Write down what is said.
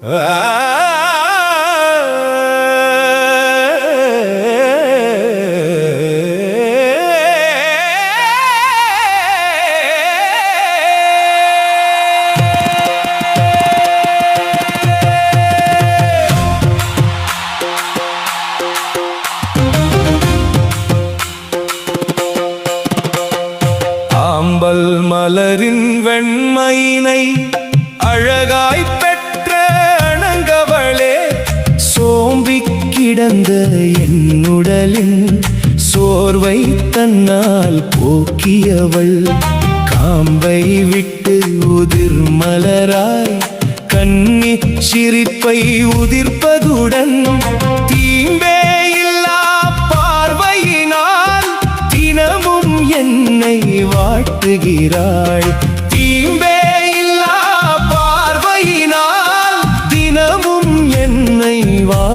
ஆம்பல் மலரின் வெண்மையினை அழகாய் பெற்ற அணங்கவளே, சோம்பிக் கிடந்த என்னுடலின் சோர்வை தன்னால் போக்கியவள், காம்பை விட்டு உதிர் மலராய் கன்னி சிரிப்பை உதிர்ப்பதுடன் தீம்பே இல்லா பார்வையினால் தினமும் என்னை வாட்டுகிறாள். தீம்பே இல்லா பார்வையினால் தினமும் என்னை